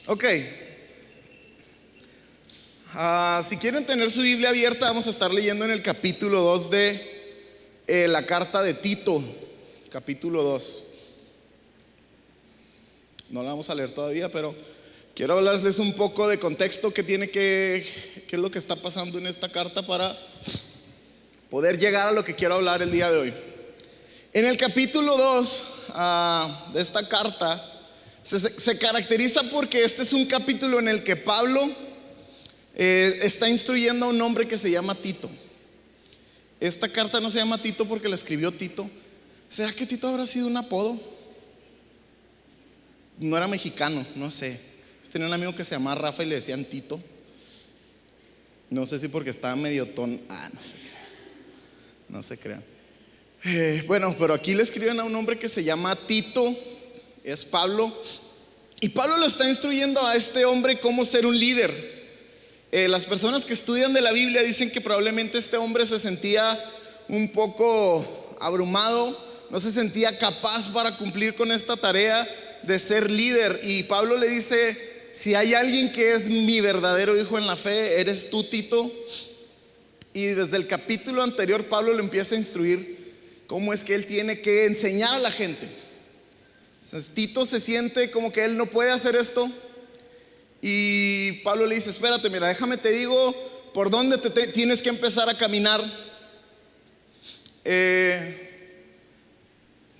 Ok. Si quieren tener su Biblia abierta, vamos a estar leyendo en el capítulo 2 de la carta de Tito. Capítulo 2. No la vamos a leer todavía, pero quiero hablarles un poco de contexto qué es lo que está pasando en esta carta para poder llegar a lo que quiero hablar el día de hoy. En el capítulo 2 de esta carta se caracteriza porque este es un capítulo en el que Pablo está instruyendo a un hombre que se llama Tito. Esta carta no se llama Tito porque la escribió Tito. ¿Será que Tito habrá sido un apodo? No era mexicano, no sé. Tenía un amigo que se llamaba Rafa y le decían Tito. No sé si porque estaba medio no se crean. Bueno, pero aquí le escriben a un hombre que se llama Tito. Es Pablo. Y Pablo lo está instruyendo a este hombre cómo ser un líder. Las personas que estudian de la Biblia dicen que probablemente este hombre se sentía un poco abrumado, no se sentía capaz para cumplir con esta tarea de ser líder. Y Pablo le dice: si hay alguien que es mi verdadero hijo en la fe, eres tú, Tito. Y desde el capítulo anterior Pablo le empieza a instruir cómo es que él tiene que enseñar a la gente. Entonces Tito se siente como que él no puede hacer esto. Y Pablo le dice: espérate, mira, déjame te digo por dónde tienes que empezar a caminar.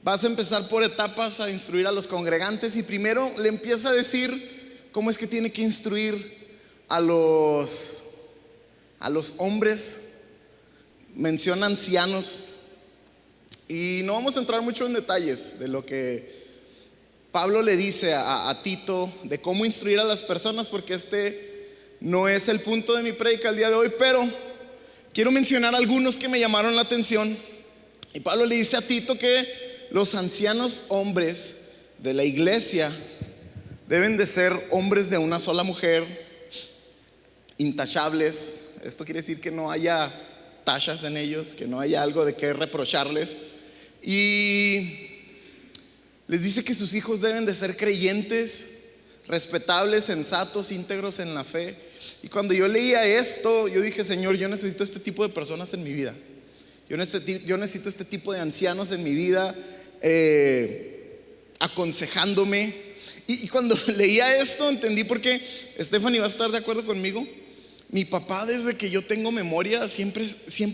Vas a empezar por etapas a instruir a los congregantes. Y primero le empieza a decir cómo es que tiene que instruir a los hombres. Menciona ancianos. Y no vamos a entrar mucho en detalles de lo que Pablo le dice a Tito de cómo instruir a las personas, porque este no es el punto de mi prédica el día de hoy, pero quiero mencionar algunos que me llamaron la atención. Y Pablo le dice a Tito que los ancianos hombres de la iglesia deben de ser hombres de una sola mujer, intachables. Esto quiere decir que no haya tachas en ellos, que no haya algo de qué reprocharles. Y les dice que sus hijos deben de ser creyentes, respetables, sensatos, íntegros en la fe. Y cuando yo leía esto, yo dije: Señor, yo necesito este tipo de personas en mi vida. Yo necesito este tipo de ancianos en mi vida, aconsejándome. Y cuando leía esto entendí por qué. Stephanie va a estar de acuerdo conmigo. Mi papá, desde que yo tengo memoria, siempre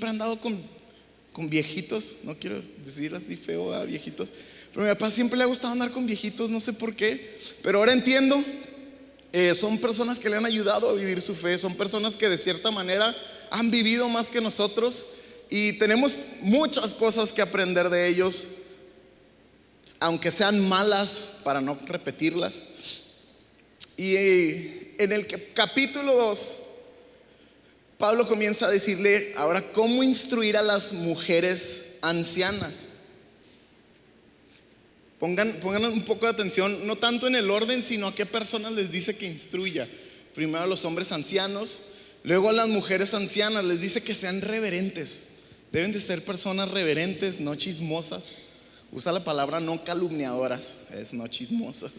ha andado con viejitos. No quiero decir así feo a viejitos, pero a mi papá siempre le ha gustado andar con viejitos, no sé por qué. Pero ahora entiendo, son personas que le han ayudado a vivir su fe. Son personas que de cierta manera han vivido más que nosotros. Y tenemos muchas cosas que aprender de ellos, aunque sean malas, para no repetirlas. Y en el capítulo 2 Pablo comienza a decirle ahora cómo instruir a las mujeres ancianas. Pongan un poco de atención, no tanto en el orden, sino a qué personas les dice que instruya. Primero a los hombres ancianos, luego a las mujeres ancianas les dice que sean reverentes. Deben de ser personas reverentes, no chismosas. Usa la palabra no calumniadoras, es no chismosas.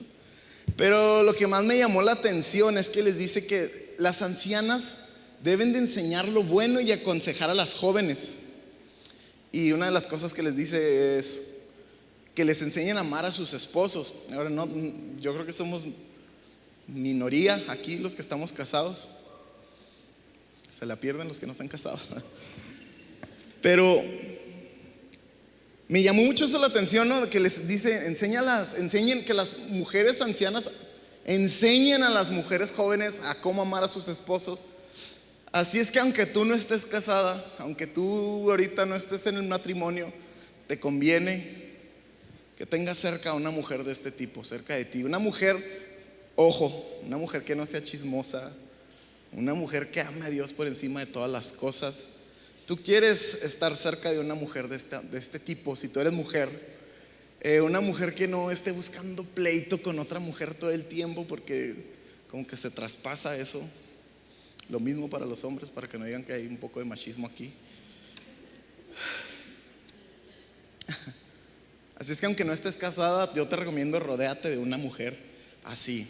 Pero lo que más me llamó la atención es que les dice que las ancianas deben de enseñar lo bueno y aconsejar a las jóvenes. Y una de las cosas que les dice es que les enseñen a amar a sus esposos. Ahora no, yo creo que somos minoría aquí los que estamos casados. Se la pierden los que no están casados. Pero me llamó mucho eso la atención, ¿no? Que les dice, enseñen que las mujeres ancianas enseñen a las mujeres jóvenes a cómo amar a sus esposos. Así es que aunque tú no estés casada, aunque tú ahorita no estés en el matrimonio, te conviene que tengas cerca a una mujer de este tipo, cerca de ti. Una mujer, ojo, una mujer que no sea chismosa, una mujer que ame a Dios por encima de todas las cosas. Tú quieres estar cerca de una mujer de este tipo. Si tú eres mujer, una mujer que no esté buscando pleito con otra mujer todo el tiempo, porque como que se traspasa eso. Lo mismo para los hombres, para que no digan que hay un poco de machismo aquí. Así es que aunque no estés casada, yo te recomiendo rodéate de una mujer así.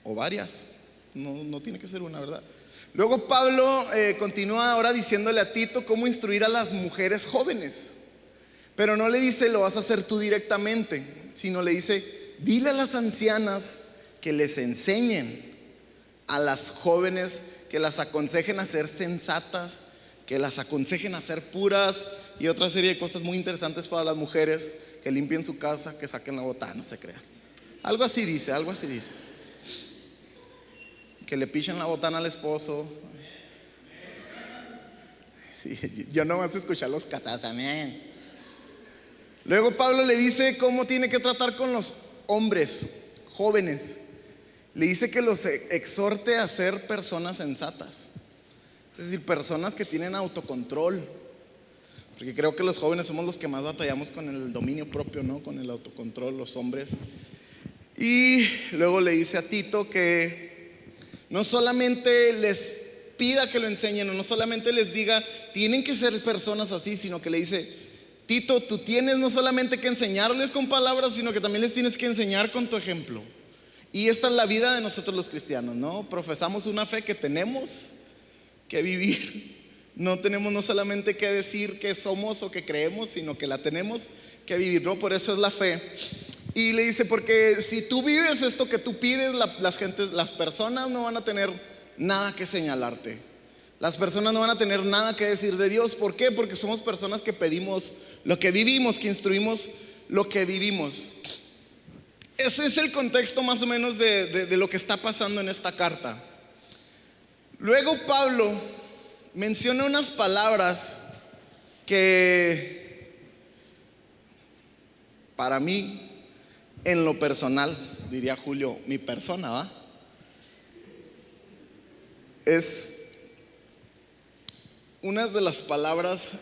o varias, no tiene que ser una, ¿verdad? Luego Pablo continúa ahora diciéndole a Tito cómo instruir a las mujeres jóvenes, pero no le dice lo vas a hacer tú directamente, sino le dice dile a las ancianas que les enseñen a las jóvenes, que las aconsejen a ser sensatas, que las aconsejen a ser puras y otra serie de cosas muy interesantes para las mujeres, que limpien su casa, que saquen la botana, no se crean. Algo así dice. Que le pichen la botana al esposo. Sí, yo no vas a escuchar los casados, amén. Luego Pablo le dice cómo tiene que tratar con los hombres jóvenes. Le dice que los exhorte a ser personas sensatas, es decir, personas que tienen autocontrol, porque creo que los jóvenes somos los que más batallamos con el dominio propio, ¿no? Con el autocontrol, los hombres. Y luego le dice a Tito que no solamente les pida que lo enseñen, o no solamente les diga tienen que ser personas así, sino que le dice Tito, tú tienes no solamente que enseñarles con palabras, sino que también les tienes que enseñar con tu ejemplo. Y esta es la vida de nosotros los cristianos, ¿no? Profesamos una fe que tenemos que vivir. No tenemos no solamente que decir que somos o que creemos, sino que la tenemos que vivir, ¿no? Por eso es la fe. Y le dice, porque si tú vives esto que tú pides, las personas no van a tener nada que señalarte. Las personas no van a tener nada que decir de Dios. ¿Por qué? Porque somos personas que pedimos lo que vivimos, que instruimos lo que vivimos. Ese es el contexto más o menos de lo que está pasando en esta carta. Luego Pablo menciona unas palabras que para mí, en lo personal, diría Julio, mi persona, ¿va? Es una de las palabras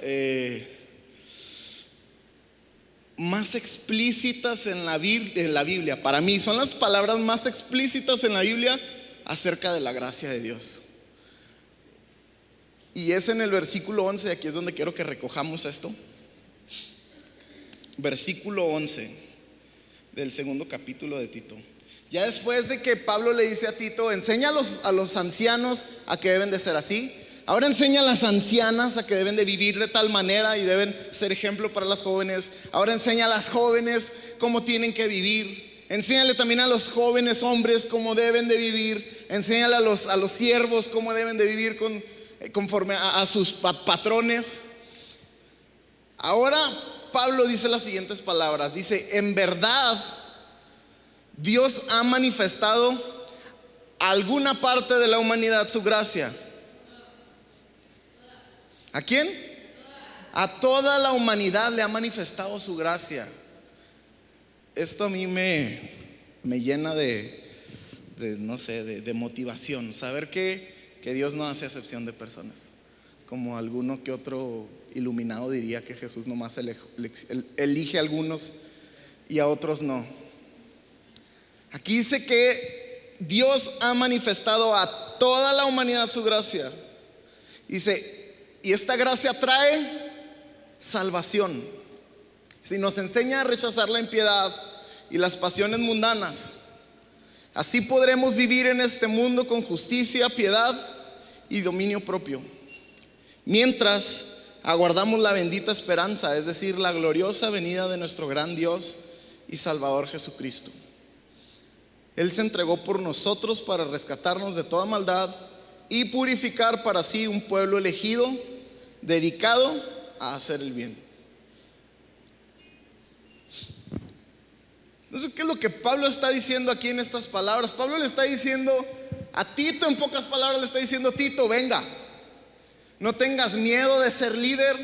más explícitas en la Biblia. Para mí son las palabras más explícitas en la Biblia acerca de la gracia de Dios. Y es en el versículo 11, aquí es donde quiero que recojamos esto. Versículo 11 del segundo capítulo de Tito. Ya después de que Pablo le dice a Tito, enseña a los ancianos a que deben de ser así. Ahora enseña a las ancianas a que deben de vivir de tal manera y deben ser ejemplo para las jóvenes. Ahora enseña a las jóvenes cómo tienen que vivir. Enséñale también a los jóvenes hombres cómo deben de vivir. Enséñale a los siervos cómo deben de vivir conforme a sus patrones. Ahora Pablo dice las siguientes palabras. Dice, en verdad Dios ha manifestado a alguna parte de la humanidad su gracia. ¿A quién? A toda la humanidad le ha manifestado su gracia. Esto a mí me llena de motivación. Saber que Dios no hace acepción de personas. Como alguno que otro iluminado diría que Jesús nomás elige a algunos y a otros no. Aquí dice que Dios ha manifestado a toda la humanidad su gracia. Dice, y esta gracia trae salvación. Si nos enseña a rechazar la impiedad y las pasiones mundanas, así podremos vivir en este mundo con justicia, piedad y dominio propio, mientras aguardamos la bendita esperanza, es decir, la gloriosa venida de nuestro gran Dios y Salvador Jesucristo. Él se entregó por nosotros para rescatarnos de toda maldad y purificar para sí un pueblo elegido, dedicado a hacer el bien. Entonces, ¿qué es lo que Pablo está diciendo aquí en estas palabras? Pablo le está diciendo a Tito, en pocas palabras le está diciendo, Tito, venga, no tengas miedo de ser líder,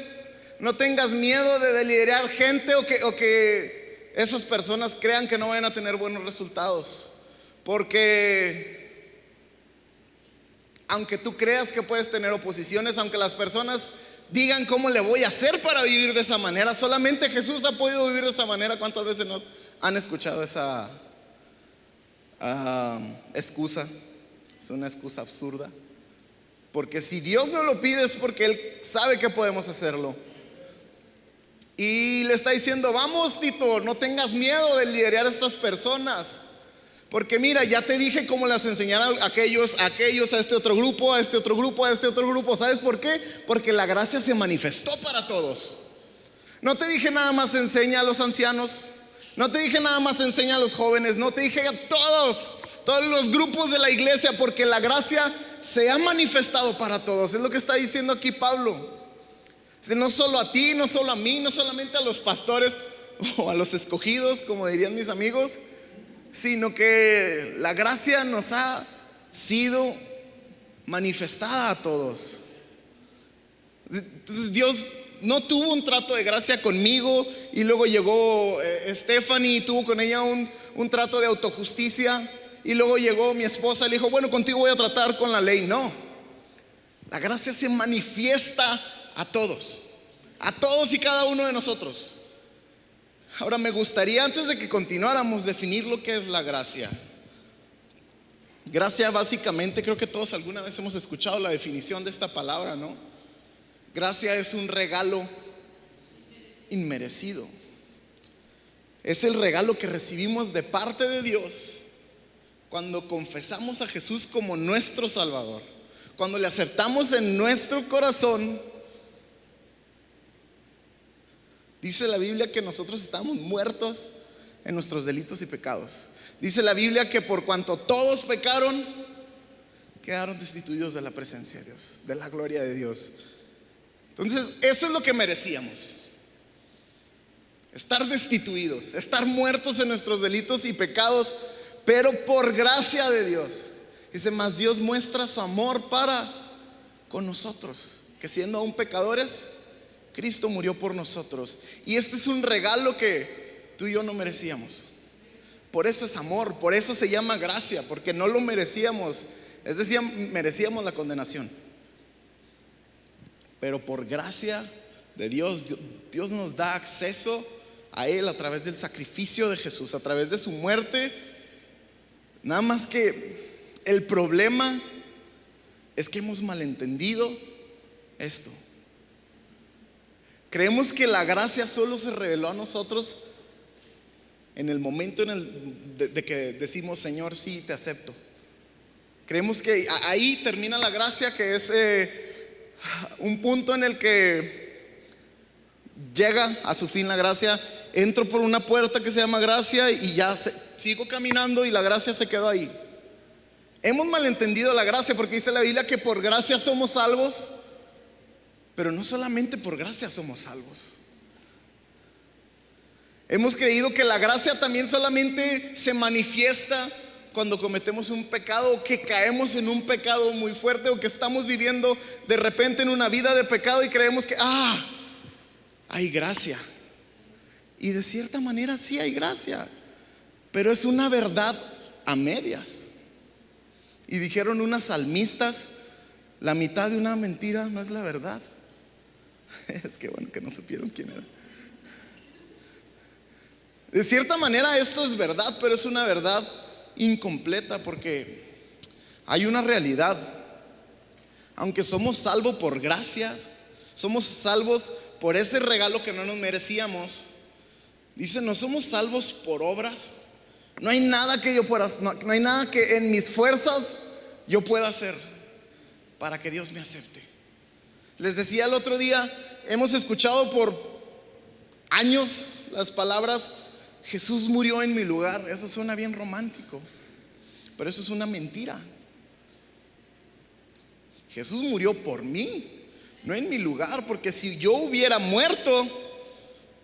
no tengas miedo de liderar gente o que esas personas crean que no vayan a tener buenos resultados. Porque aunque tú creas que puedes tener oposiciones, aunque las personas digan cómo le voy a hacer para vivir de esa manera, solamente Jesús ha podido vivir de esa manera. ¿Cuántas veces no han escuchado esa excusa? Es una excusa absurda. Porque si Dios no lo pide es porque Él sabe que podemos hacerlo. Y le está diciendo, vamos Tito, no tengas miedo de liderar a estas personas, Porque mira, ya te dije cómo las enseñar a aquellos, a este otro grupo, a este otro grupo, a este otro grupo. ¿Sabes por qué? Porque la gracia se manifestó para todos. No te dije nada más enseña a los ancianos. No te dije nada más enseña a los jóvenes. No te dije a todos los grupos de la iglesia, porque la gracia se ha manifestado para todos. Es lo que está diciendo aquí Pablo. No solo a ti, no solo a mí, no solamente a los pastores o a los escogidos, como dirían mis amigos, sino que la gracia nos ha sido manifestada a todos. Entonces Dios no tuvo un trato de gracia conmigo y luego llegó Stephanie y tuvo con ella un trato de autojusticia, y luego llegó mi esposa y le dijo, bueno, contigo voy a tratar con la ley. No, la gracia se manifiesta a todos y cada uno de nosotros. Ahora me gustaría, antes de que continuáramos, definir lo que es la gracia. Gracia, básicamente, creo que todos alguna vez hemos escuchado la definición de esta palabra, ¿no? Gracia es un regalo inmerecido. Es el regalo que recibimos de parte de Dios cuando confesamos a Jesús como nuestro Salvador, cuando le aceptamos en nuestro corazón. Dice la Biblia que nosotros estamos muertos en nuestros delitos y pecados. Dice la Biblia que por cuanto todos pecaron, quedaron destituidos de la presencia de Dios, de la gloria de Dios. Entonces, eso es lo que merecíamos: estar destituidos, estar muertos en nuestros delitos y pecados, pero por gracia de Dios. Dice, mas Dios muestra su amor para con nosotros, que siendo aún pecadores, Cristo murió por nosotros. Y este es un regalo que tú y yo no merecíamos. Por eso es amor, por eso se llama gracia, porque no lo merecíamos. Es decir, merecíamos la condenación. Pero por gracia de Dios, Dios nos da acceso a Él a través del sacrificio de Jesús, a través de su muerte. Nada más que el problema es que hemos malentendido esto. Creemos que la gracia solo se reveló a nosotros en el momento de que decimos, Señor, sí, te acepto. Creemos que ahí termina la gracia, que es un punto en el que llega a su fin la gracia. Entro por una puerta que se llama gracia y ya sigo caminando y la gracia se quedó ahí. Hemos malentendido la gracia, porque dice la Biblia que por gracia somos salvos. Pero no solamente por gracia somos salvos. Hemos creído que la gracia también solamente se manifiesta cuando cometemos un pecado, o que caemos en un pecado muy fuerte, o que estamos viviendo de repente en una vida de pecado y creemos que hay gracia. Y de cierta manera sí hay gracia, pero es una verdad a medias. Y dijeron unas salmistas, la mitad de una mentira no es la verdad. Es que bueno que no supieron quién era. De cierta manera esto es verdad, pero es una verdad incompleta, porque hay una realidad. Aunque somos salvos por gracia, somos salvos por ese regalo que no nos merecíamos. Dice, no somos salvos por obras. No hay nada que yo pueda, no hay nada que en mis fuerzas yo pueda hacer para que Dios me acepte. Les decía el otro día, hemos escuchado por años las palabras, Jesús murió en mi lugar. Eso suena bien romántico, pero eso es una mentira. Jesús murió por mí, no en mi lugar, porque si yo hubiera muerto,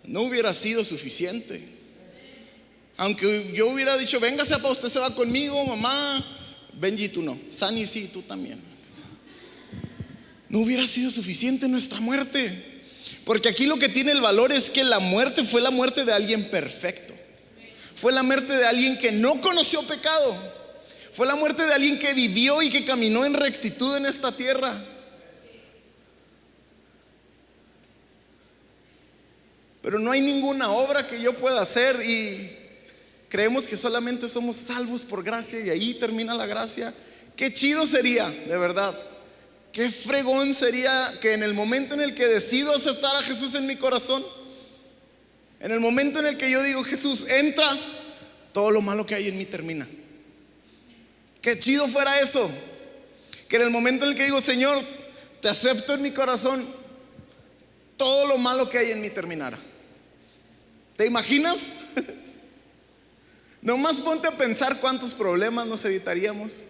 no hubiera sido suficiente. Aunque yo hubiera dicho, véngase papá, usted se va conmigo, mamá, Benji tú no, Sani sí, tú también. No hubiera sido suficiente nuestra muerte, porque aquí lo que tiene el valor es que la muerte fue la muerte de alguien perfecto. Fue la muerte de alguien que no conoció pecado. Fue la muerte de alguien que vivió y que caminó en rectitud en esta tierra. Pero no hay ninguna obra que yo pueda hacer, y creemos que solamente somos salvos por gracia y ahí termina la gracia. Qué chido sería, de verdad. Qué fregón sería que en el momento en el que decido aceptar a Jesús en mi corazón, en el momento en el que yo digo, Jesús, entra, todo lo malo que hay en mí termina. Qué chido fuera eso. Que en el momento en el que digo, Señor, te acepto en mi corazón, todo lo malo que hay en mí terminara. ¿Te imaginas? Nomás ponte a pensar cuántos problemas nos evitaríamos.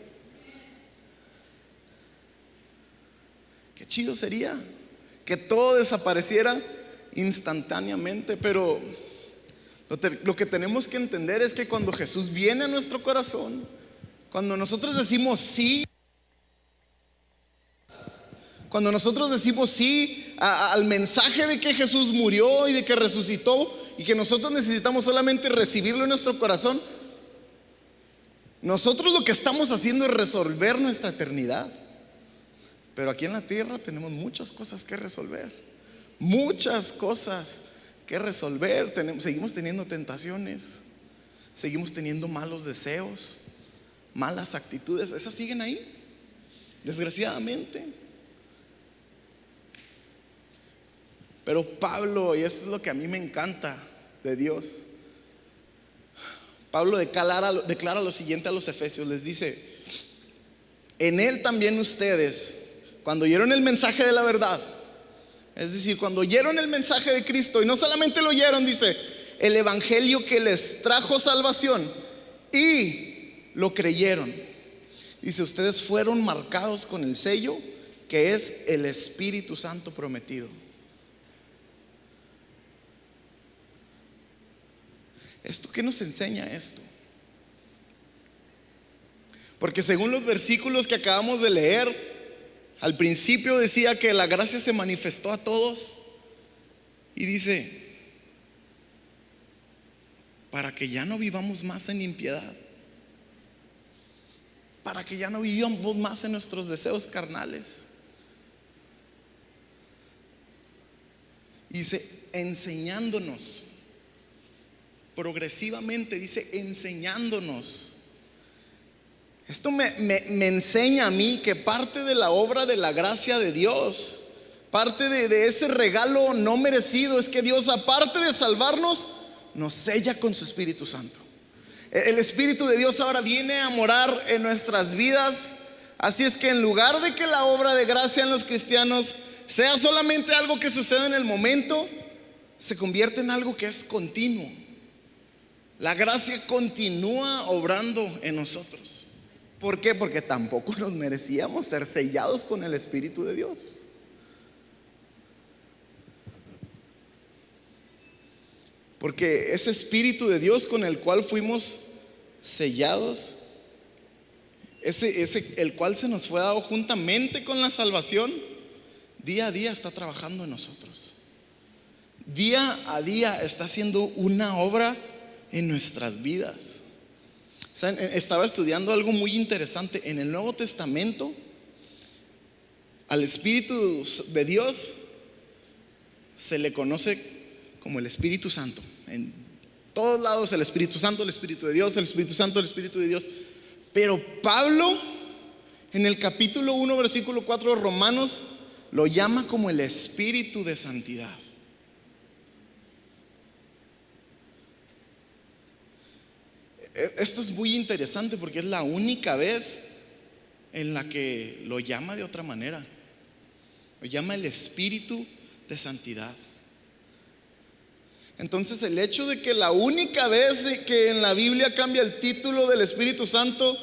Qué chido sería que todo desapareciera instantáneamente. Pero lo que tenemos que entender es que cuando Jesús viene a nuestro corazón, cuando nosotros decimos sí, cuando nosotros decimos sí al mensaje de que Jesús murió y de que resucitó, y que nosotros necesitamos solamente recibirlo en nuestro corazón, nosotros lo que estamos haciendo es resolver nuestra eternidad. Pero aquí en la tierra tenemos muchas cosas que resolver. Muchas cosas que resolver. Seguimos teniendo tentaciones, seguimos teniendo malos deseos, malas actitudes. Esas siguen ahí, desgraciadamente. Pero Pablo, y esto es lo que a mí me encanta de Dios, Pablo declara lo siguiente a los efesios. Les dice: en él también ustedes, cuando oyeron el mensaje de la verdad, es decir, cuando oyeron el mensaje de Cristo, y no solamente lo oyeron, dice, el evangelio que les trajo salvación, y lo creyeron, dice, ustedes fueron marcados con el sello que es el Espíritu Santo prometido. ¿Esto qué nos enseña esto? Porque según los versículos que acabamos de leer, al principio decía que la gracia se manifestó a todos, y dice, para que ya no vivamos más en impiedad, para que ya no vivamos más en nuestros deseos carnales. Dice, enseñándonos progresivamente, dice, enseñándonos. Esto me enseña a mí que parte de la obra de la gracia de Dios, parte de ese regalo no merecido, es que Dios, aparte de salvarnos, nos sella con su Espíritu Santo. El Espíritu de Dios ahora viene a morar en nuestras vidas. Así es que en lugar de que la obra de gracia en los cristianos sea solamente algo que sucede en el momento, se convierte en algo que es continuo. La gracia continúa obrando en nosotros. ¿Por qué? Porque tampoco nos merecíamos ser sellados con el Espíritu de Dios. Porque ese Espíritu de Dios con el cual fuimos sellados, el cual se nos fue dado juntamente con la salvación, día a día está trabajando en nosotros. Día a día está haciendo una obra en nuestras vidas. ¿Saben? Estaba estudiando algo muy interesante. En el Nuevo Testamento, al Espíritu de Dios se le conoce como el Espíritu Santo. En todos lados el Espíritu Santo, el Espíritu de Dios, el Espíritu Santo, el Espíritu de Dios. Pero Pablo, en el capítulo 1, versículo 4 de Romanos, lo llama como el Espíritu de santidad. Esto es muy interesante porque es la única vez en la que lo llama de otra manera. Lo llama el Espíritu de santidad. Entonces, el hecho de que la única vez que en la Biblia cambia el título del Espíritu Santo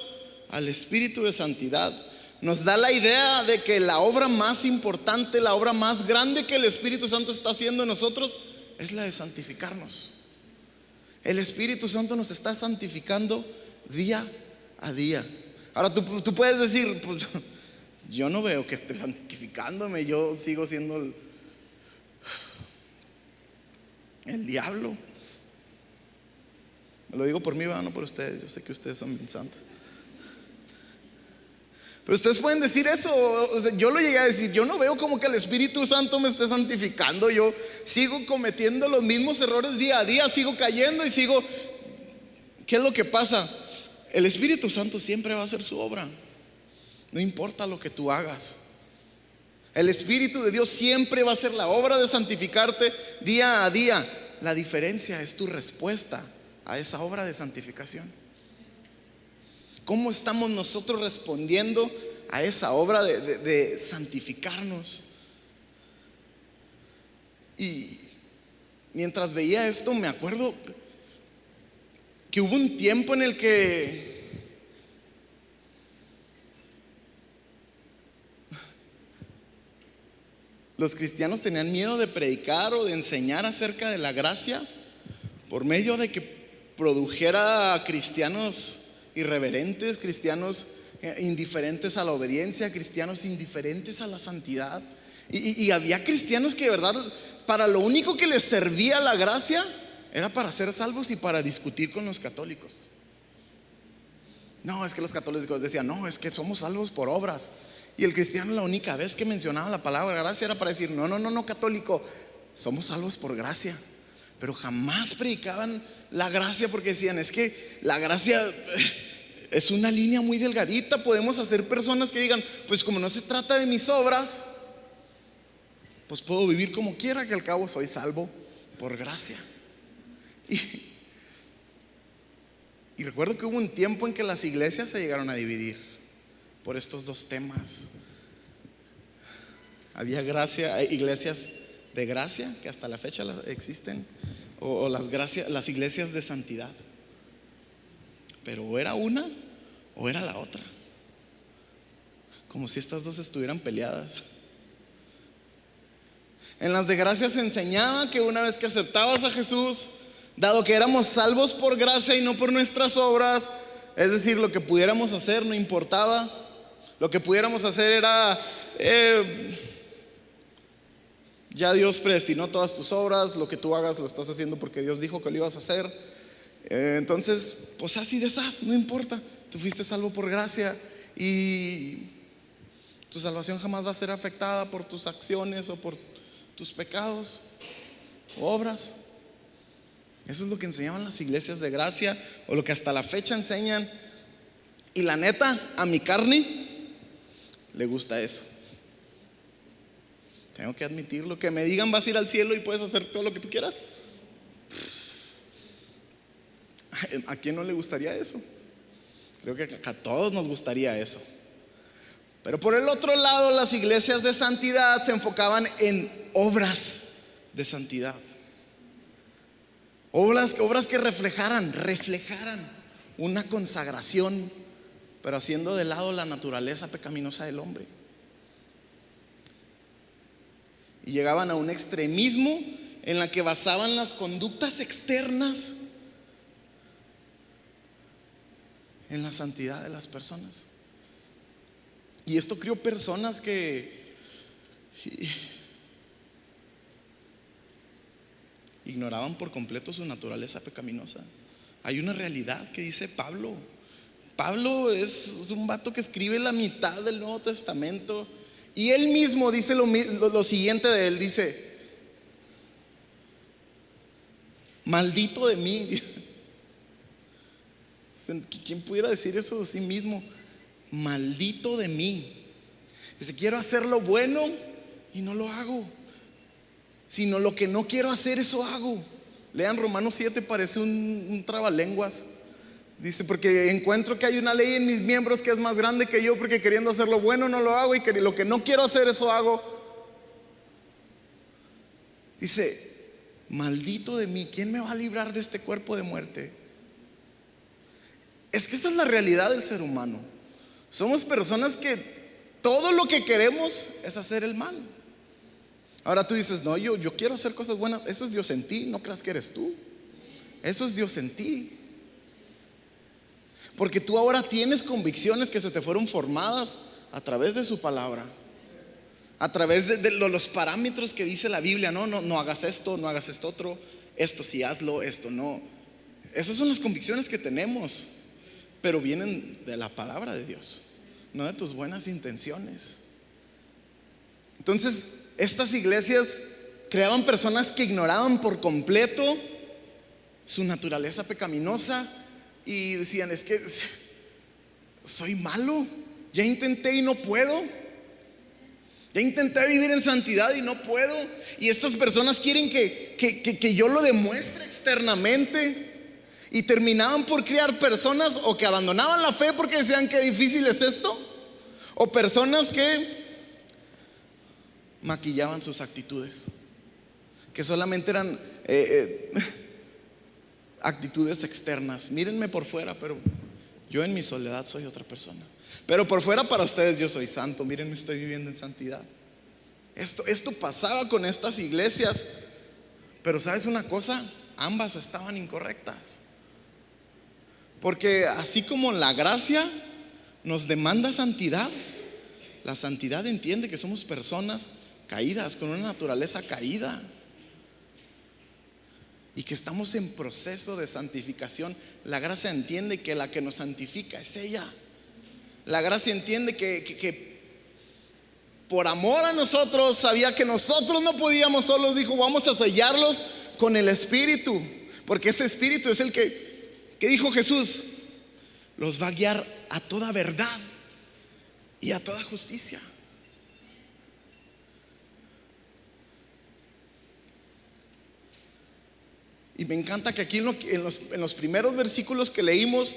al Espíritu de santidad, nos da la idea de que la obra más importante, la obra más grande que el Espíritu Santo está haciendo en nosotros es la de santificarnos. El Espíritu Santo nos está santificando día a día. Ahora tú puedes decir, pues, yo no veo que esté santificándome, yo sigo siendo el diablo. Lo digo por mí, no por ustedes. Yo sé que ustedes son bien santos. Pero ustedes pueden decir eso. O sea, yo lo llegué a decir, yo no veo como que el Espíritu Santo me esté santificando. Yo sigo cometiendo los mismos errores día a día, sigo cayendo y sigo. ¿Qué es lo que pasa? El Espíritu Santo siempre va a hacer su obra, no importa lo que tú hagas. El Espíritu de Dios siempre va a hacer la obra de santificarte día a día. La diferencia es tu respuesta a esa obra de santificación. ¿Cómo estamos nosotros respondiendo a esa obra de santificarnos? Y mientras veía esto, me acuerdo que hubo un tiempo en el que los cristianos tenían miedo de predicar o de enseñar acerca de la gracia por medio de que produjera cristianos irreverentes, cristianos indiferentes a la obediencia, cristianos indiferentes a la santidad. Y había cristianos que de verdad, para lo único que les servía la gracia era para ser salvos y para discutir con los católicos. No, es que los católicos decían, no, es que somos salvos por obras. Y el cristiano, la única vez que mencionaba la palabra gracia era para decir, no, católico, somos salvos por gracia. Pero jamás predicaban la gracia, porque decían, es que la gracia es una línea muy delgadita. Podemos hacer personas que digan, pues como no se trata de mis obras, pues puedo vivir como quiera, que al cabo soy salvo por gracia. Y recuerdo que hubo un tiempo en que las iglesias se llegaron a dividir por estos dos temas. Había iglesias de gracia que hasta la fecha existen, o las iglesias de santidad. Pero o era una o era la otra, como si estas dos estuvieran peleadas. En las de gracia se enseñaba que una vez que aceptabas a Jesús, dado que éramos salvos por gracia y no por nuestras obras, es decir, lo que pudiéramos hacer no importaba. Lo que pudiéramos hacer era ya Dios predestinó todas tus obras, lo que tú hagas lo estás haciendo porque Dios dijo que lo ibas a hacer. Entonces, pues así desaz, no importa. Tú fuiste salvo por gracia y tu salvación jamás va a ser afectada por tus acciones o por tus pecados o obras. Eso es lo que enseñaban las iglesias de gracia, o lo que hasta la fecha enseñan. Y la neta, a mi carne le gusta eso. Tengo que admitirlo. Que me digan, vas a ir al cielo y puedes hacer todo lo que tú quieras. ¿A quién no le gustaría eso? Creo que a todos nos gustaría eso. Pero por el otro lado, las iglesias de santidad se enfocaban en obras de santidad. Obras que reflejaran una consagración, pero haciendo de lado la naturaleza pecaminosa del hombre. Y llegaban a un extremismo en la que basaban las conductas externas en la santidad de las personas. Y esto creó personas que ignoraban por completo su naturaleza pecaminosa. Hay una realidad que dice Pablo. Pablo es un vato que escribe la mitad del Nuevo Testamento, y él mismo dice lo siguiente de él. Dice: maldito de mí. ¿Quién pudiera decir eso de sí mismo? Maldito de mí. Dice: quiero hacer lo bueno y no lo hago, sino lo que no quiero hacer, eso hago. Lean Romanos 7, parece un trabalenguas. Dice: porque encuentro que hay una ley en mis miembros que es más grande que yo, porque queriendo hacer lo bueno no lo hago, y que lo que no quiero hacer, eso hago. Dice: maldito de mí, ¿quién me va a librar de este cuerpo de muerte? Es que esa es la realidad del ser humano. Somos personas que todo lo que queremos es hacer el mal. Ahora tú dices: no, yo quiero hacer cosas buenas. Eso es Dios en ti, no creas que eres tú. Eso es Dios en ti. Porque tú ahora tienes convicciones que se te fueron formadas a través de su palabra, a través de los parámetros que dice la Biblia. No hagas esto, no hagas esto otro, esto sí hazlo, esto no. Esas son las convicciones que tenemos, pero vienen de la palabra de Dios, no de tus buenas intenciones. Entonces, estas iglesias creaban personas que ignoraban por completo su naturaleza pecaminosa y decían: es que soy malo, ya intenté y no puedo, ya intenté vivir en santidad y no puedo. Y estas personas quieren que yo lo demuestre externamente. Y terminaban por criar personas o que abandonaban la fe porque decían que difícil es esto, o personas que maquillaban sus actitudes, que solamente eran actitudes externas. Mírenme por fuera, pero yo en mi soledad soy otra persona. Pero por fuera para ustedes yo soy santo. Mírenme, estoy viviendo en santidad. Esto pasaba con estas iglesias. Pero ¿sabes una cosa? Ambas estaban incorrectas. Porque así como la gracia nos demanda santidad, la santidad entiende que somos personas caídas, con una naturaleza caída, y que estamos en proceso de santificación. La gracia entiende que la que nos santifica es ella. La gracia entiende que por amor a nosotros, sabía que nosotros no podíamos solos, dijo: vamos a sellarlos con el Espíritu, porque ese Espíritu es el que dijo Jesús, los va a guiar a toda verdad y a toda justicia. Y me encanta que aquí en los primeros versículos que leímos,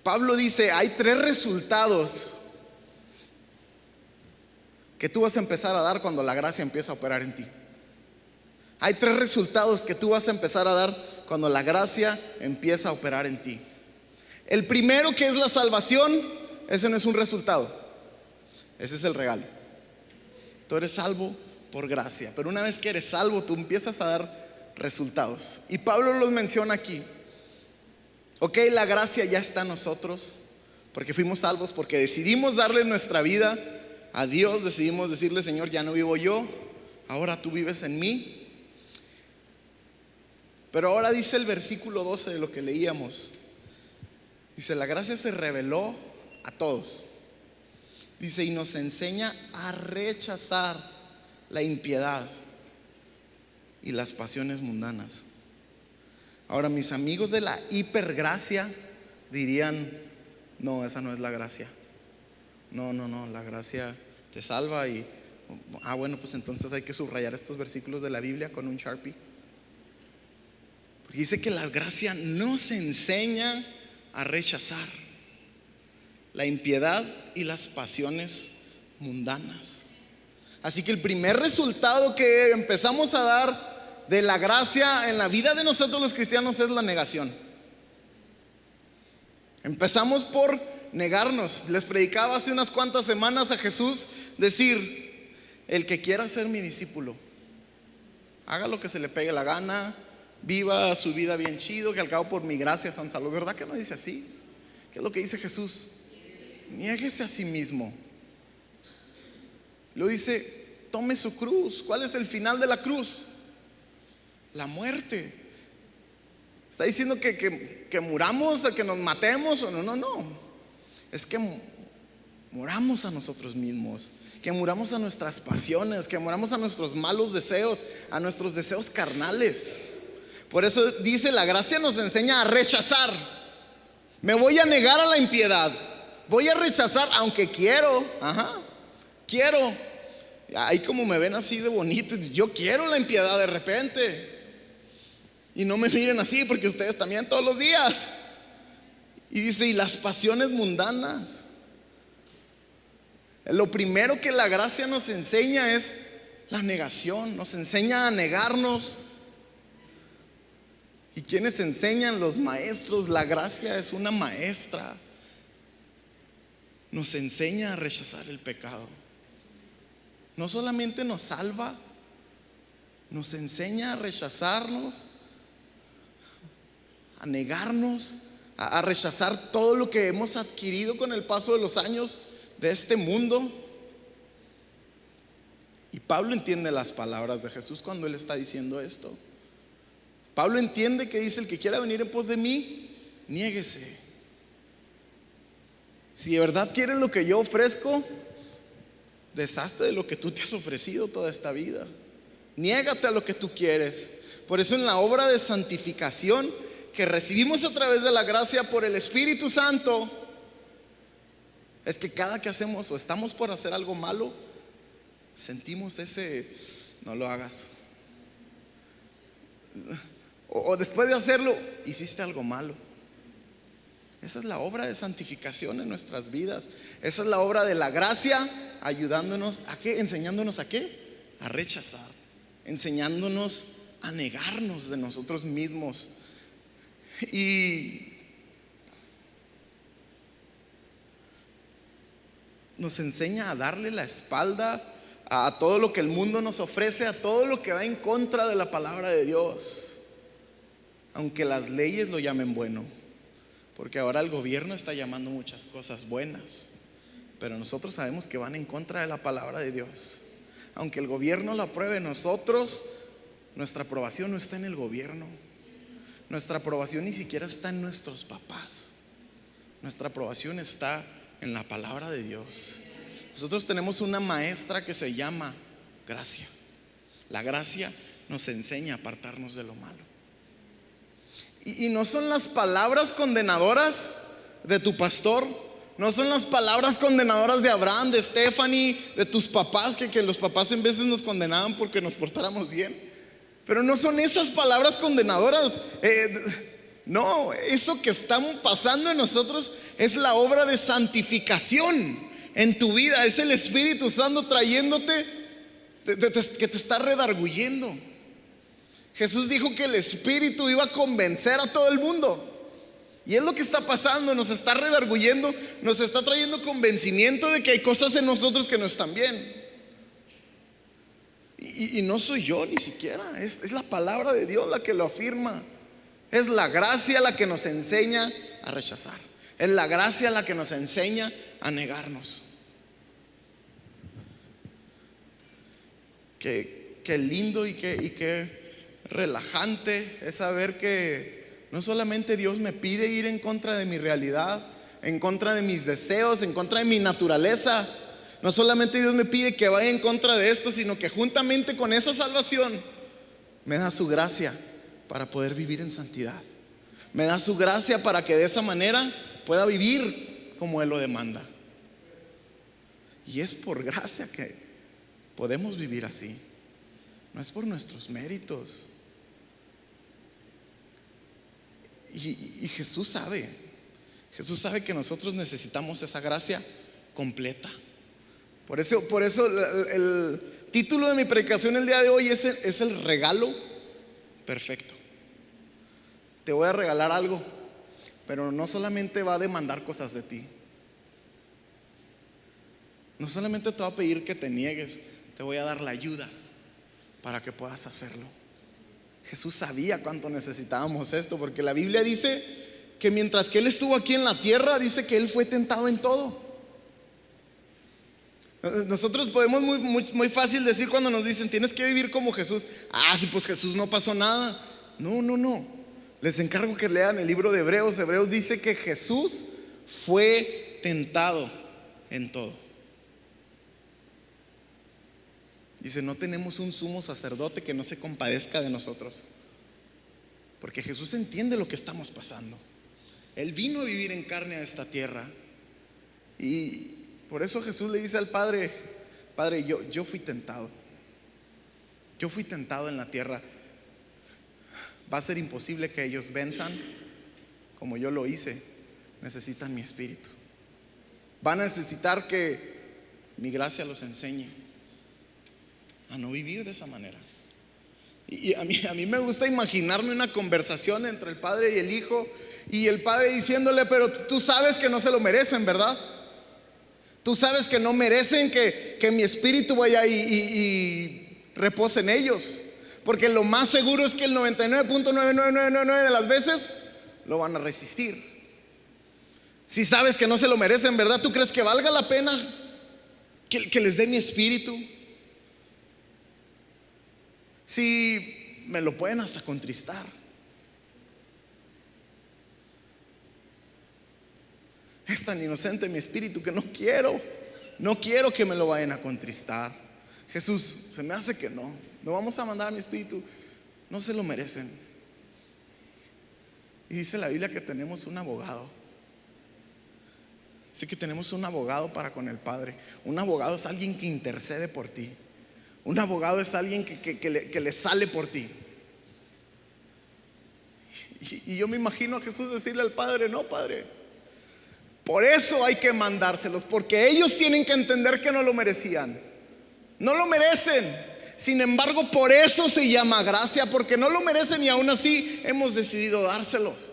Pablo dice: hay 3 resultados que tú vas a empezar a dar cuando la gracia empieza a operar en ti. Hay 3 resultados que tú vas a empezar a dar cuando la gracia empieza a operar en ti. El primero, que es la salvación, ese no es un resultado, ese es el regalo. Tú eres salvo por gracia, pero una vez que eres salvo, tú empiezas a dar resultados. Y Pablo los menciona aquí. Ok, la gracia ya está en nosotros, porque fuimos salvos, porque decidimos darle nuestra vida a Dios, decidimos decirle: Señor, ya no vivo yo, ahora tú vives en mí. Pero ahora dice el versículo 12 de lo que leíamos, dice: la gracia se reveló a todos. Dice: y nos enseña a rechazar la impiedad y las pasiones mundanas. Ahora, mis amigos de la hipergracia dirían: no, esa no es la gracia. No, la gracia te salva y bueno, pues entonces hay que subrayar estos versículos de la Biblia con un Sharpie. Porque dice que la gracia nos enseña a rechazar la impiedad y las pasiones mundanas. Así que el primer resultado que empezamos a dar de la gracia en la vida de nosotros los cristianos es la negación. Empezamos por negarnos. Les predicaba hace unas cuantas semanas a Jesús decir: el que quiera ser mi discípulo, haga lo que se le pegue la gana, viva su vida bien chido, que al cabo por mi gracia son salvos. ¿Verdad que no dice así? ¿Qué es lo que dice Jesús? Niéguese a sí mismo. Lo dice: tome su cruz. ¿Cuál es el final de la cruz? La muerte. ¿Está diciendo que muramos, que nos matemos? O no. Es que muramos a nosotros mismos, que muramos a nuestras pasiones, que muramos a nuestros malos deseos, a nuestros deseos carnales. Por eso dice: la gracia nos enseña a rechazar. Me voy a negar a la impiedad, voy a rechazar, aunque quiero. Quiero. Ahí como me ven así de bonito, yo quiero la impiedad de repente. Y no me miren así, porque ustedes también todos los días. Y dice: y las pasiones mundanas. Lo primero que la gracia nos enseña es la negación. Nos enseña a negarnos. ¿Y quiénes enseñan? Los maestros. La gracia es una maestra. Nos enseña a rechazar el pecado. No solamente nos salva, nos enseña a rechazarnos, a negarnos, a rechazar todo lo que hemos adquirido con el paso de los años de este mundo. Y Pablo entiende las palabras de Jesús cuando él está diciendo esto. Pablo entiende que dice: el que quiera venir en pos de mí, niéguese. Si de verdad quieres lo que yo ofrezco, deshazte de lo que tú te has ofrecido toda esta vida. Niégate a lo que tú quieres. Por eso en la obra de santificación que recibimos a través de la gracia por el Espíritu Santo, es que cada que hacemos o estamos por hacer algo malo, sentimos ese: no lo hagas. o después de hacerlo, hiciste algo malo. Esa es la obra de santificación en nuestras vidas. Esa es la obra de la gracia, ayudándonos a qué, enseñándonos a qué, a rechazar, enseñándonos a negarnos de nosotros mismos. Y nos enseña a darle la espalda a todo lo que el mundo nos ofrece, a todo lo que va en contra de la palabra de Dios, aunque las leyes lo llamen bueno. Porque ahora el gobierno está llamando muchas cosas buenas, pero nosotros sabemos que van en contra de la palabra de Dios. Aunque el gobierno lo apruebe, nuestra aprobación no está en el gobierno. Nuestra aprobación ni siquiera está en nuestros papás. Nuestra aprobación está en la palabra de Dios. Nosotros tenemos una maestra que se llama gracia. La gracia nos enseña a apartarnos de lo malo. Y no son las palabras condenadoras de tu pastor, no son las palabras condenadoras de Abraham, de Stephanie, de tus papás, que los papás en veces nos condenaban porque nos portáramos bien. Pero no son esas palabras condenadoras. No, eso que estamos pasando en nosotros es la obra de santificación en tu vida. Es el Espíritu Santo trayéndote, que te está redarguyendo. Jesús dijo que el Espíritu iba a convencer a todo el mundo. Y es lo que está pasando, nos está redarguyendo, nos está trayendo convencimiento de que hay cosas en nosotros que no están bien. Y no soy yo ni siquiera, es la palabra de Dios la que lo afirma. Es la gracia la que nos enseña a rechazar. Es la gracia la que nos enseña a negarnos. Qué lindo y qué relajante es saber que no solamente Dios me pide ir en contra de mi realidad, en contra de mis deseos, en contra de mi naturaleza. No solamente Dios me pide que vaya en contra de esto, sino que juntamente con esa salvación me da su gracia para poder vivir en santidad. Me da su gracia para que de esa manera pueda vivir como Él lo demanda. Y es por gracia que podemos vivir así. No es por nuestros méritos. Y Jesús sabe que nosotros necesitamos esa gracia completa. Por eso el título de mi predicación el día de hoy es el regalo perfecto. Te voy a regalar algo, pero no solamente va a demandar cosas de ti. No solamente te va a pedir que te niegues, te voy a dar la ayuda para que puedas hacerlo. Jesús sabía cuánto necesitábamos esto, porque la Biblia dice que mientras que Él estuvo aquí en la tierra, dice que Él fue tentado en todo. Nosotros podemos muy fácil decir cuando nos dicen tienes que vivir como Jesús. Sí, pues Jesús no pasó nada. No. Les encargo que lean el libro de Hebreos. Hebreos dice que Jesús fue tentado en todo. Dice, no tenemos un sumo sacerdote que no se compadezca de nosotros, porque Jesús entiende lo que estamos pasando. Él vino a vivir en carne a esta tierra. Y por eso Jesús le dice al Padre: Padre, yo fui tentado. Yo fui tentado en la tierra. Va a ser imposible que ellos venzan como yo lo hice. Necesitan mi espíritu. Van a necesitar que mi gracia los enseñe a no vivir de esa manera. Y a mí me gusta imaginarme una conversación entre el Padre y el Hijo, y el Padre diciéndole: pero tú sabes que no se lo merecen, ¿verdad? Tú sabes que no merecen que mi espíritu vaya y repose en ellos, porque lo más seguro es que el 99.99999 de las veces lo van a resistir. Si sabes que no se lo merecen, ¿verdad? ¿Tú crees que valga la pena que les dé mi espíritu? Si me lo pueden hasta contristar. Es tan inocente mi espíritu que no quiero que me lo vayan a contristar. Jesús, se me hace que no vamos a mandar a mi espíritu, no se lo merecen. Y dice la Biblia que tenemos un abogado. Dice que tenemos un abogado para con el Padre. Un abogado es alguien que intercede por ti. Un abogado es alguien que le sale por ti. Y yo me imagino a Jesús decirle al Padre: no, Padre, por eso hay que mandárselos, porque ellos tienen que entender que no lo merecían. No lo merecen. Sin embargo, por eso se llama gracia, porque no lo merecen y aún así hemos decidido dárselos.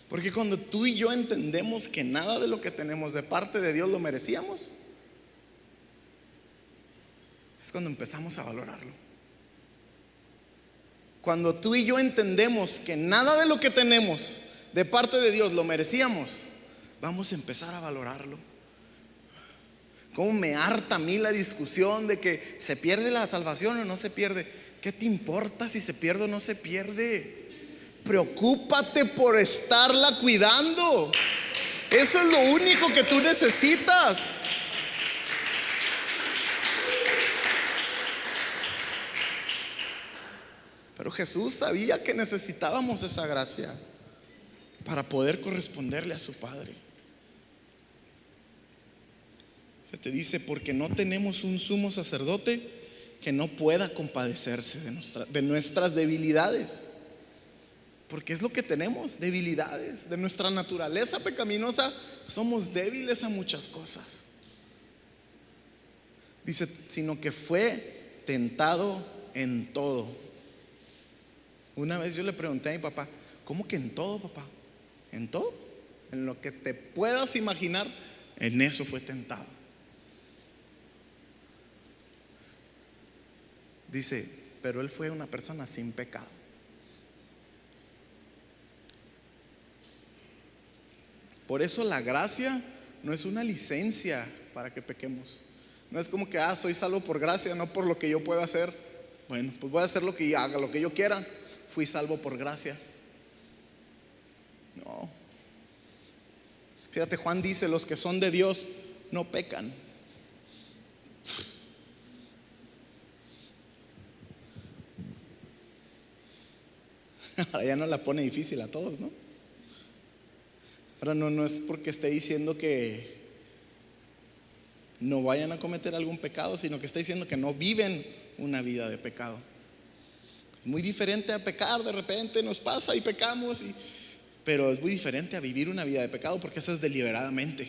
Porque cuando tú y yo entendemos que nada de lo que tenemos de parte de Dios lo merecíamos, es cuando empezamos a valorarlo. Cuando tú y yo entendemos que nada de lo que tenemos de parte de Dios lo merecíamos, vamos a empezar a valorarlo. Cómo me harta a mí la discusión de que se pierde la salvación o no se pierde. ¿Qué te importa si se pierde o no se pierde? Preocúpate por estarla cuidando. Eso es lo único que tú necesitas. Pero Jesús sabía que necesitábamos esa gracia para poder corresponderle a su Padre. Te dice: porque no tenemos un sumo sacerdote que no pueda compadecerse de nuestras debilidades. Porque es lo que tenemos, debilidades. De nuestra naturaleza pecaminosa somos débiles a muchas cosas. Dice: sino que fue tentado en todo. Una vez yo le pregunté a mi papá: ¿cómo que en todo, papá? ¿En todo? En lo que te puedas imaginar, en eso fue tentado. Dice: pero él fue una persona sin pecado. Por eso la gracia no es una licencia para que pequemos. No es como que soy salvo por gracia, no por lo que yo pueda hacer. Bueno, pues voy a hacer lo que haga, lo que yo quiera. Fui salvo por gracia. No. Fíjate, Juan dice: los que son de Dios no pecan. Ahora ya no la pone difícil a todos, ¿no? Ahora no es porque esté diciendo que no vayan a cometer algún pecado, sino que está diciendo que no viven una vida de pecado. Es muy diferente a pecar. De repente nos pasa y pecamos, pero es muy diferente a vivir una vida de pecado, porque esa es deliberadamente.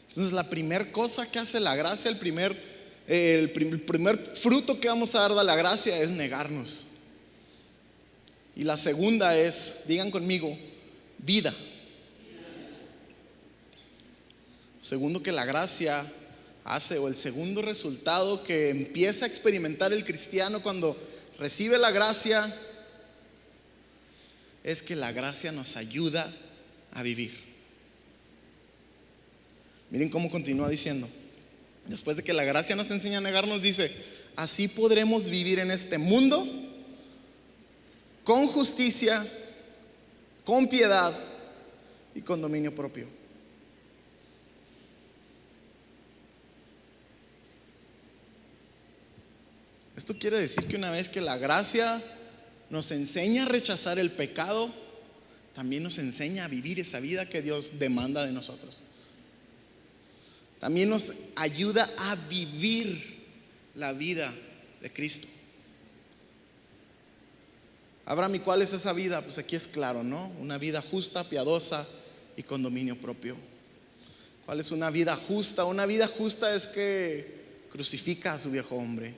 Entonces la primera cosa que hace la gracia, el primer fruto que vamos a dar de la gracia es negarnos. Y la segunda es, digan conmigo, vida. Segundo que la gracia hace, o el segundo resultado que empieza a experimentar el cristiano cuando recibe la gracia, es que la gracia nos ayuda a vivir. Miren cómo continúa diciendo. Después de que la gracia nos enseña a negarnos, dice: así podremos vivir en este mundo con justicia, con piedad y con dominio propio. Esto quiere decir que una vez que la gracia nos enseña a rechazar el pecado, también nos enseña a vivir esa vida que Dios demanda de nosotros. También nos ayuda a vivir la vida de Cristo. Abraham, ¿y cuál es esa vida? Pues aquí es claro, ¿no? Una vida justa, piadosa y con dominio propio. ¿Cuál es una vida justa? Una vida justa es que crucifica a su viejo hombre.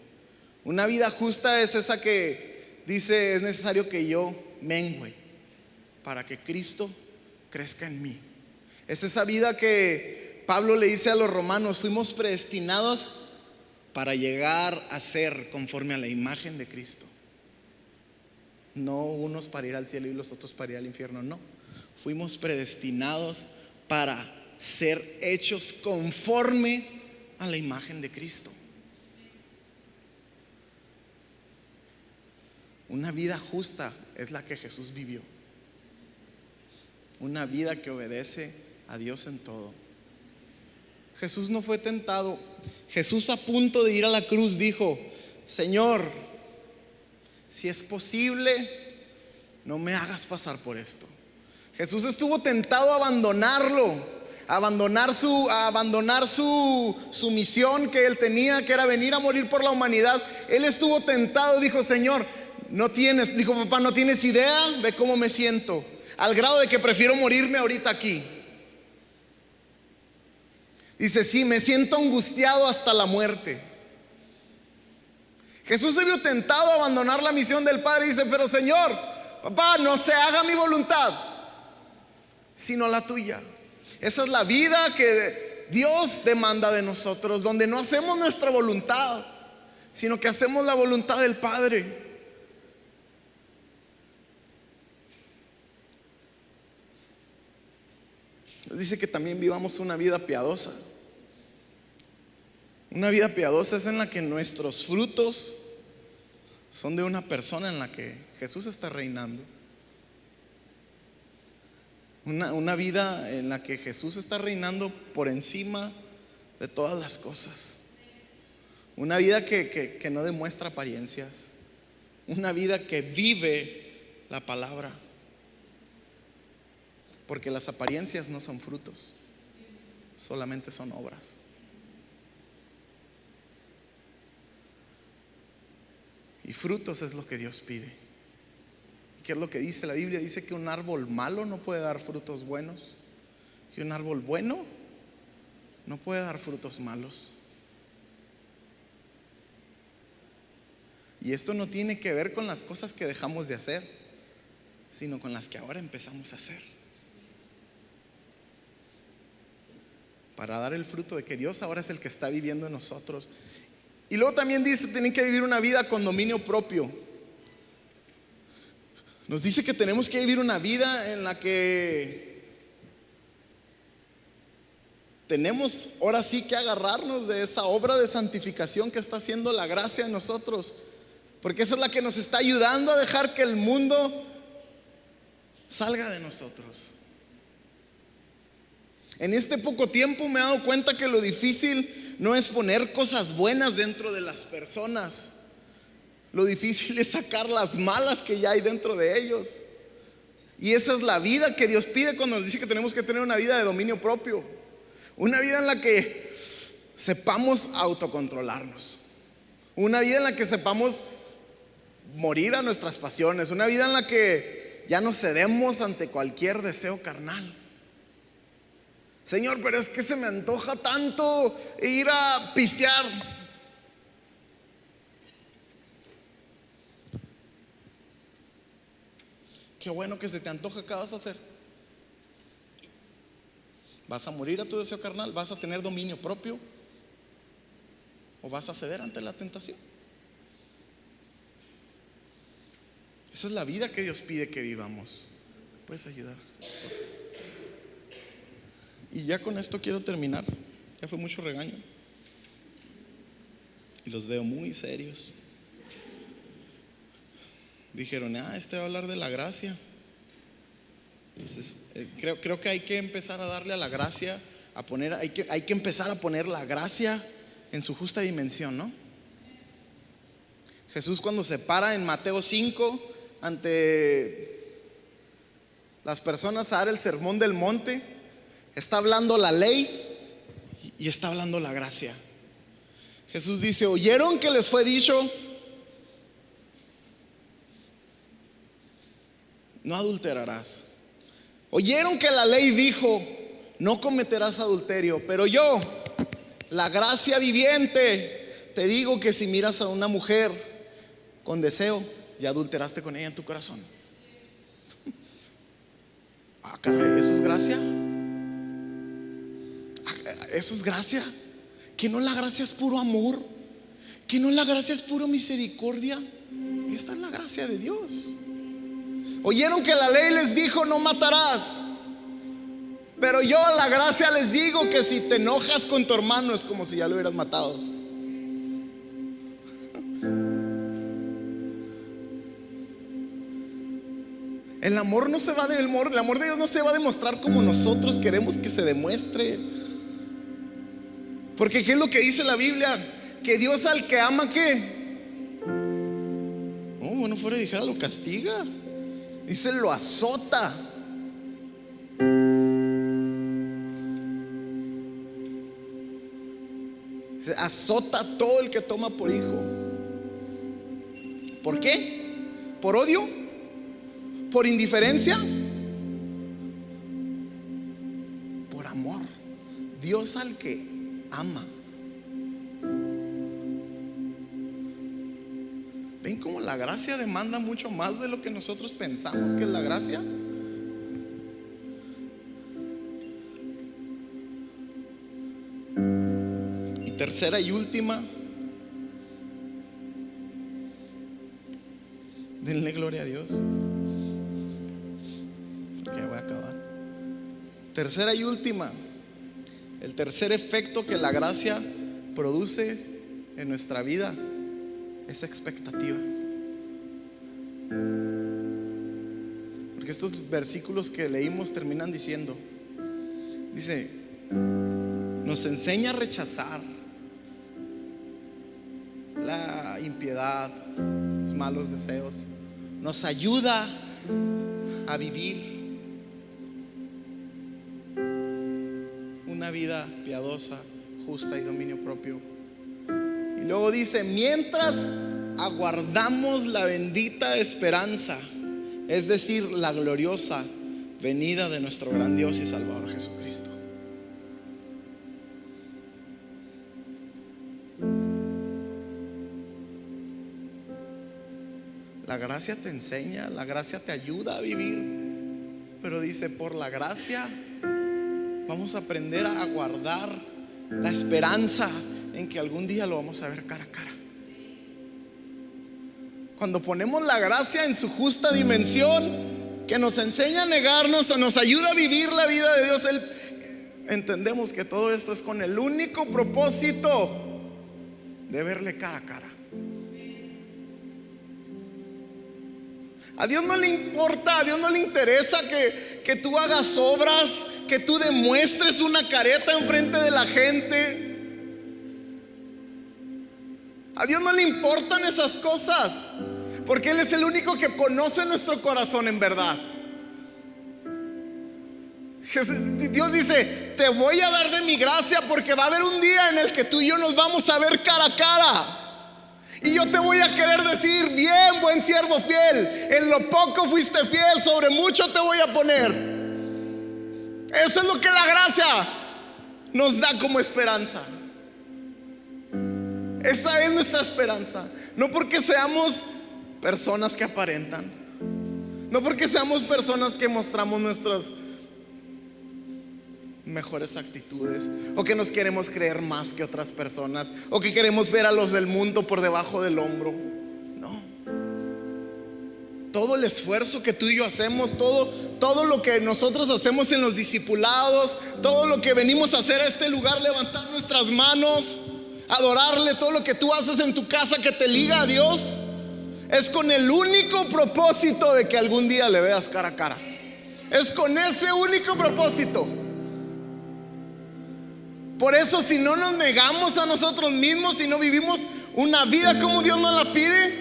Una vida justa es esa que dice: es necesario que yo mengüe para que Cristo crezca en mí. Es esa vida que Pablo le dice a los romanos: fuimos predestinados para llegar a ser conforme a la imagen de Cristo. No unos para ir al cielo y los otros para ir al infierno, no. Fuimos predestinados para ser hechos conforme a la imagen de Cristo. Una vida justa es la que Jesús vivió. Una vida que obedece a Dios en todo. Jesús no fue tentado. Jesús, a punto de ir a la cruz, dijo: Señor, si es posible, no me hagas pasar por esto. Jesús estuvo tentado a abandonarlo, a abandonar su misión que él tenía, que era venir a morir por la humanidad. Él estuvo tentado, dijo: Señor, papá, no tienes idea de cómo me siento, al grado de que prefiero morirme ahorita aquí. Dice: sí, me siento angustiado hasta la muerte. Jesús se vio tentado a abandonar la misión del Padre y dice: pero Señor, papá, no se haga mi voluntad, sino la tuya. Esa es la vida que Dios demanda de nosotros, donde no hacemos nuestra voluntad, sino que hacemos la voluntad del Padre. Nos dice que también vivamos una vida piadosa. Una vida piadosa es en la que nuestros frutos son de una persona en la que Jesús está reinando. Una vida en la que Jesús está reinando por encima de todas las cosas. Una vida que no demuestra apariencias. Una vida que vive la palabra. Porque las apariencias no son frutos, solamente son obras. Y frutos es lo que Dios pide. ¿Y qué es lo que dice la Biblia? Dice que un árbol malo no puede dar frutos buenos, y un árbol bueno no puede dar frutos malos. Y esto no tiene que ver con las cosas que dejamos de hacer, sino con las que ahora empezamos a hacer, para dar el fruto de que Dios ahora es el que está viviendo en nosotros. Y luego también dice: tienen que vivir una vida con dominio propio. Nos dice que tenemos que vivir una vida en la que tenemos ahora sí que agarrarnos de esa obra de santificación que está haciendo la gracia en nosotros, porque esa es la que nos está ayudando a dejar que el mundo salga de nosotros. En este poco tiempo me he dado cuenta que lo difícil no es poner cosas buenas dentro de las personas. Lo difícil es sacar las malas que ya hay dentro de ellos. Y esa es la vida que Dios pide cuando nos dice que tenemos que tener una vida de dominio propio. Una vida en la que sepamos autocontrolarnos. Una vida en la que sepamos morir a nuestras pasiones. Una vida en la que ya no cedemos ante cualquier deseo carnal. Señor, pero es que se me antoja tanto ir a pistear. Qué bueno que se te antoja. ¿Qué vas a hacer? ¿Vas a morir a tu deseo carnal? ¿Vas a tener dominio propio? ¿O vas a ceder ante la tentación? Esa es la vida que Dios pide que vivamos. ¿Puedes ayudar? Y ya con esto quiero terminar. Ya fue mucho regaño y los veo muy serios. Dijeron: este va a hablar de la gracia. Entonces creo que hay que empezar a darle a la gracia, hay que empezar a poner la gracia en su justa dimensión, ¿no? Jesús, cuando se para en Mateo 5 ante las personas a dar el sermón del monte, está hablando la ley y está hablando la gracia. Jesús dice: ¿oyeron que les fue dicho? No adulterarás. Oyeron que la ley dijo: no cometerás adulterio. Pero yo, la gracia viviente, te digo que si miras a una mujer con deseo, ya adulteraste con ella en tu corazón. Caray, ¿eso es gracia? ¿Eso es gracia? ¿Que no la gracia es puro amor? ¿Que no la gracia es puro misericordia? Esta es la gracia de Dios. Oyeron que la ley les dijo: no matarás. Pero yo, la gracia, les digo que si te enojas con tu hermano es como si ya lo hubieras matado. El amor no se va de, el amor de Dios no se va a demostrar como nosotros queremos que se demuestre. Porque ¿qué es lo que dice la Biblia? Que Dios al que ama, ¿qué? Bueno, fuera de dijera, lo castiga. Dice: lo azota. Azota a todo el que toma por hijo. ¿Por qué? ¿Por odio? ¿Por indiferencia? Por amor. Dios al que ama. ¿Ven cómo la gracia demanda mucho más de lo que nosotros pensamos que es la gracia? Y tercera y última, denle gloria a Dios, porque ya voy a acabar. Tercera y última, el tercer efecto que la gracia produce en nuestra vida es expectativa. Porque estos versículos que leímos terminan diciendo, dice, nos enseña a rechazar la impiedad, los malos deseos, nos ayuda a vivir una vida piadosa, justa y dominio propio. Y luego dice, mientras aguardamos la bendita esperanza, es decir, la gloriosa venida de nuestro gran Dios y Salvador Jesucristo. La gracia te enseña, la gracia te ayuda a vivir, pero dice, por la gracia vamos a aprender a guardar la esperanza en que algún día lo vamos a ver cara a cara. Cuando ponemos la gracia en su justa dimensión, que nos enseña a negarnos, nos ayuda a vivir la vida de Dios, entendemos que todo esto es con el único propósito de verle cara a cara. A Dios no le importa, a Dios no le interesa que tú hagas obras, que tú demuestres una careta enfrente de la gente. A Dios no le importan esas cosas, porque Él es el único que conoce nuestro corazón en verdad. Dios dice, te voy a dar de mi gracia, porque va a haber un día en el que tú y yo nos vamos a ver cara a cara. Y yo te voy a querer decir, bien, buen siervo fiel, en lo poco fuiste fiel, sobre mucho te voy a poner. Eso es lo que la gracia nos da como esperanza. Esa es nuestra esperanza. No porque seamos personas que aparentan, no porque seamos personas que mostramos nuestras mejores actitudes, o que nos queremos creer más que otras personas, o que queremos ver a los del mundo por debajo del hombro. No. Todo el esfuerzo que tú y yo hacemos, todo lo que nosotros hacemos en los discipulados, todo lo que venimos a hacer a este lugar, levantar nuestras manos, adorarle, todo lo que tú haces en tu casa que te liga a Dios, es con el único propósito de que algún día le veas cara a cara. Es con ese único propósito. Por eso, si no nos negamos a nosotros mismos, si no vivimos una vida como Dios nos la pide,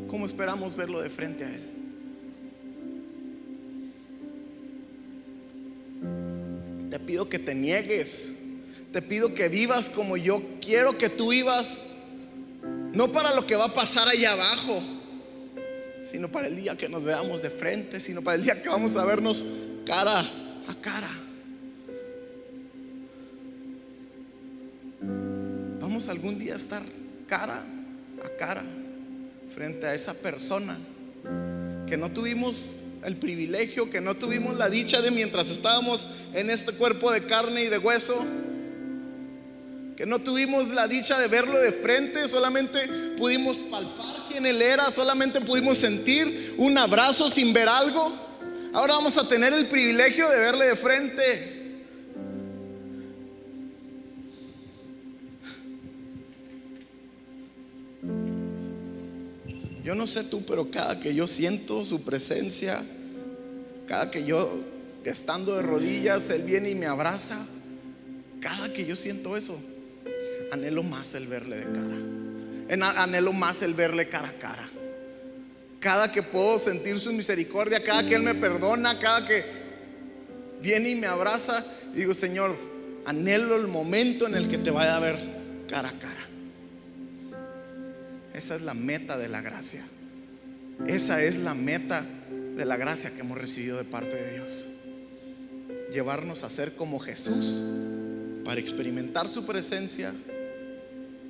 ¿cómo esperamos verlo de frente a Él? Te pido que te niegues, te pido que vivas como yo quiero que tú vivas, no para lo que va a pasar allá abajo, sino para el día que nos veamos de frente, sino para el día que vamos a vernos cara a cara. Vamos algún día a estar cara a cara frente a esa persona que no tuvimos el privilegio, que no tuvimos la dicha de, mientras estábamos en este cuerpo de carne y de hueso, que no tuvimos la dicha de verlo de frente, solamente pudimos palpar quién Él era, solamente pudimos sentir un abrazo sin ver algo. Ahora vamos a tener el privilegio de verle de frente. Yo no sé tú, pero cada que yo siento su presencia, cada que yo, estando de rodillas, Él viene y me abraza, cada que yo siento eso, anhelo más el verle de cara, anhelo más el verle cara a cara. Cada que puedo sentir su misericordia, cada que Él me perdona, cada que viene y me abraza y digo: Señor, anhelo el momento en el que te vaya a ver cara a cara. Esa es la meta de la gracia. Esa es la meta de la gracia que hemos recibido de parte de Dios. Llevarnos a ser como Jesús, para experimentar su presencia,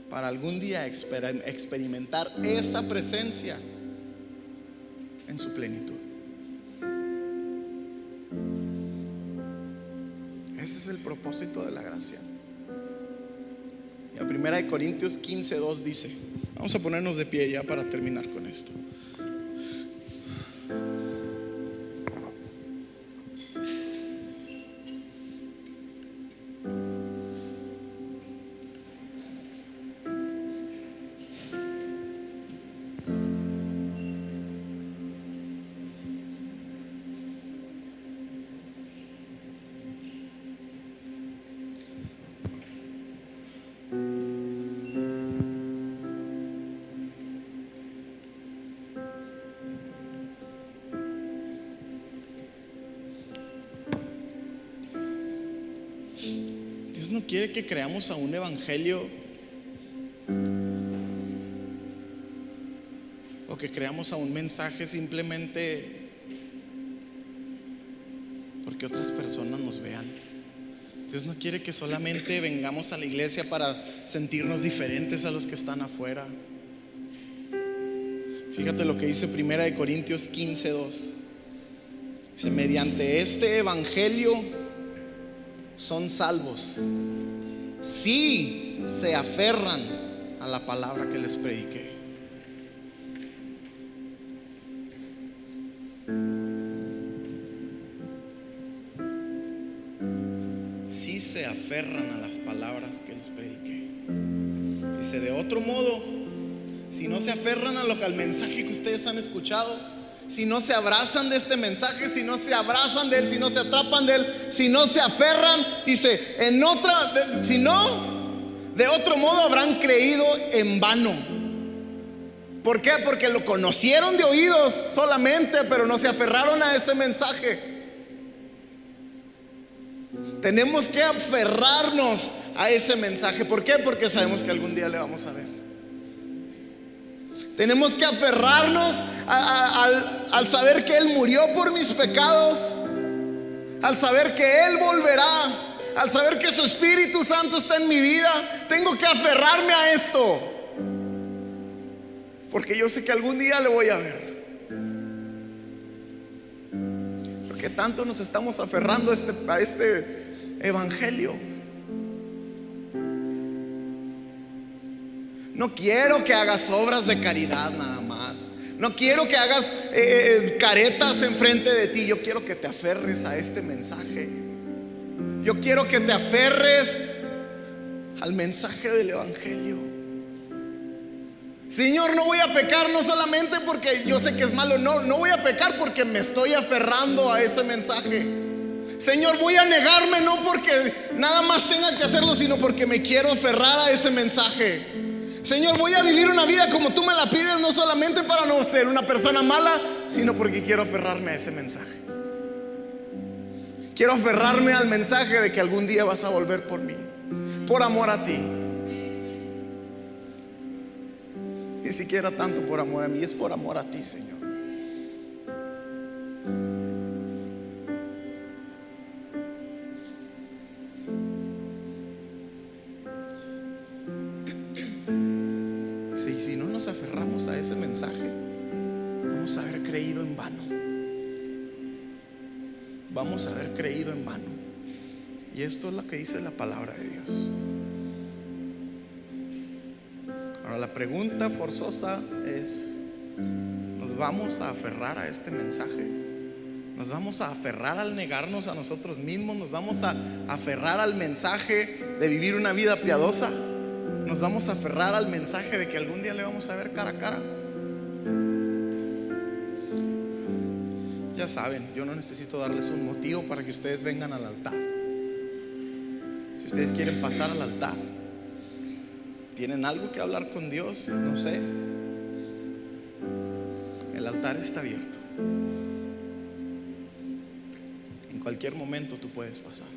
para algún día experimentar esa presencia en su plenitud. Ese es el propósito de la gracia. Y la 1 Corintios 15:2 dice, vamos a ponernos de pie ya para terminar con esto. Dios no quiere que creamos a un evangelio o que creamos a un mensaje simplemente porque otras personas nos vean. Dios no quiere que solamente vengamos a la iglesia para sentirnos diferentes a los que están afuera. Fíjate lo que dice 1 Corintios 15:2. Dice: mediante este evangelio son salvos si se aferran a la palabra que les prediqué. Si se aferran a las palabras que les prediqué. Dice: de otro modo, si no se aferran al mensaje que ustedes han escuchado, si no se abrazan de este mensaje, si no se abrazan de él, si no se atrapan de él, si no se aferran, dice, si no, de otro modo habrán creído en vano. ¿Por qué? Porque lo conocieron de oídos solamente, pero no se aferraron a ese mensaje. Tenemos que aferrarnos a ese mensaje. ¿Por qué? Porque sabemos que algún día le vamos a ver. Tenemos que aferrarnos al saber que Él murió por mis pecados, al saber que Él volverá, al saber que su Espíritu Santo está en mi vida. Tengo que aferrarme a esto, porque yo sé que algún día le voy a ver. Porque tanto nos estamos aferrando a este evangelio. No quiero que hagas obras de caridad nada más. No quiero que hagas caretas enfrente de ti. Yo quiero que te aferres a este mensaje. Yo quiero que te aferres al mensaje del evangelio. Señor, no voy a pecar no solamente porque yo sé que es malo. No voy a pecar porque me estoy aferrando a ese mensaje. Señor, voy a negarme no porque nada más tenga que hacerlo, sino porque me quiero aferrar a ese mensaje. Señor, voy a vivir una vida como tú me la pides, no solamente para no ser una persona mala, sino porque quiero aferrarme a ese mensaje. Quiero aferrarme al mensaje de que algún día vas a volver por mí, por amor a ti. Ni siquiera tanto por amor a mí, es por amor a ti, Señor. Si no nos aferramos a ese mensaje, vamos a haber creído en vano. Vamos a haber creído en vano. Y esto es lo que dice la palabra de Dios. Ahora la pregunta forzosa es: ¿nos vamos a aferrar a este mensaje? ¿Nos vamos a aferrar al negarnos a nosotros mismos? ¿Nos vamos a aferrar al mensaje de vivir una vida piadosa? ¿Nos vamos a aferrar al mensaje de que algún día le vamos a ver cara a cara? Ya saben, yo no necesito darles un motivo para que ustedes vengan al altar. Si ustedes quieren pasar al altar, tienen algo que hablar con Dios, no sé, el altar está abierto. En cualquier momento tú puedes pasar.